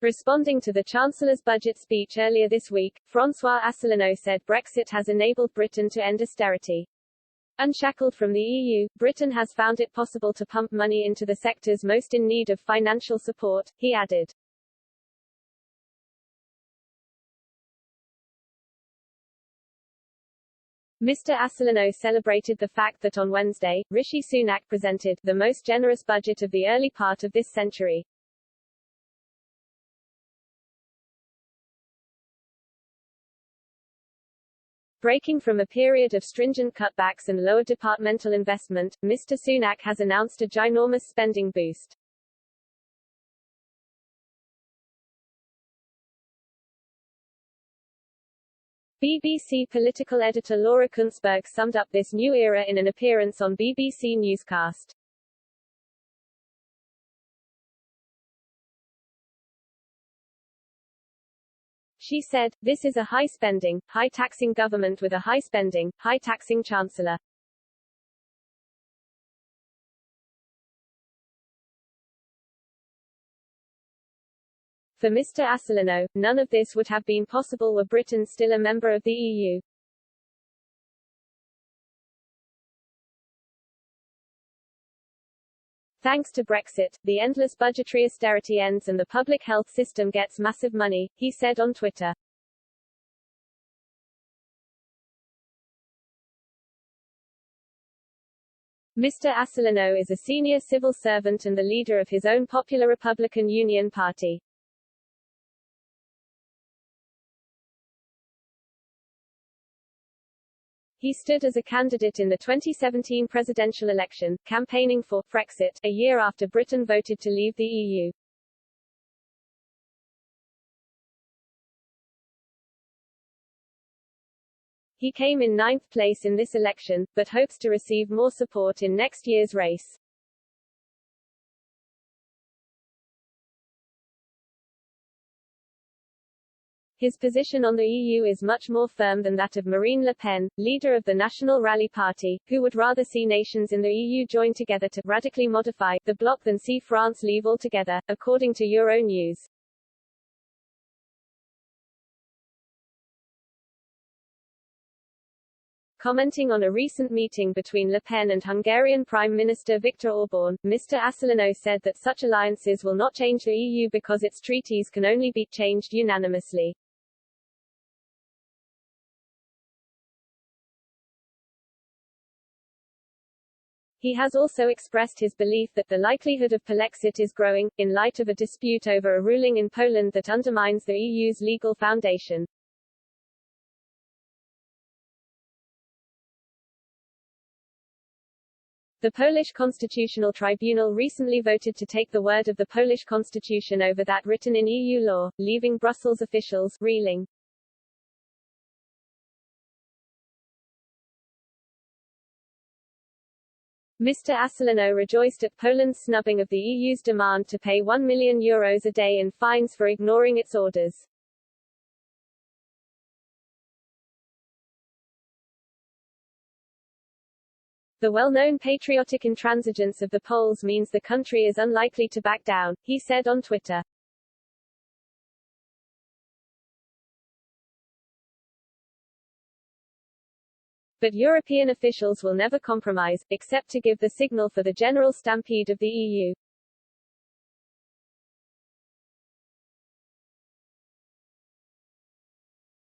Responding to the Chancellor's budget speech earlier this week, François Asselineau said Brexit has enabled Britain to end austerity. Unshackled from the EU, Britain has found it possible to pump money into the sectors most in need of financial support, he added. Mr. Asselineau celebrated the fact that on Wednesday, Rishi Sunak presented the most generous budget of the early part of this century. Breaking from a period of stringent cutbacks and lower departmental investment, Mr. Sunak has announced a ginormous spending boost. BBC political editor Laura Kunzberg summed up this new era in an appearance on BBC Newscast. She said, "This is a high-spending, high-taxing government with a high-spending, high-taxing chancellor." For Mr. Asselineau, none of this would have been possible were Britain still a member of the EU. Thanks to Brexit, the endless budgetary austerity ends and the public health system gets massive money, he said on Twitter. Mr. Asselineau is a senior civil servant and the leader of his own Popular Republican Union Party. He stood as a candidate in the 2017 presidential election, campaigning for Brexit, a year after Britain voted to leave the EU. He came in ninth place in this election, but hopes to receive more support in next year's race. His position on the EU is much more firm than that of Marine Le Pen, leader of the National Rally Party, who would rather see nations in the EU join together to radically modify the bloc than see France leave altogether, according to Euronews. Commenting on a recent meeting between Le Pen and Hungarian Prime Minister Viktor Orbán, Mr. Asselineau said that such alliances will not change the EU because its treaties can only be changed unanimously. He has also expressed his belief that the likelihood of Polexit is growing, in light of a dispute over a ruling in Poland that undermines the EU's legal foundation. The Polish Constitutional Tribunal recently voted to take the word of the Polish constitution over that written in EU law, leaving Brussels officials reeling. Mr. Asselineau rejoiced at Poland's snubbing of the EU's demand to pay €1 million a day in fines for ignoring its orders. The well-known patriotic intransigence of the Poles means the country is unlikely to back down, he said on Twitter. But European officials will never compromise, except to give the signal for the general stampede of the EU.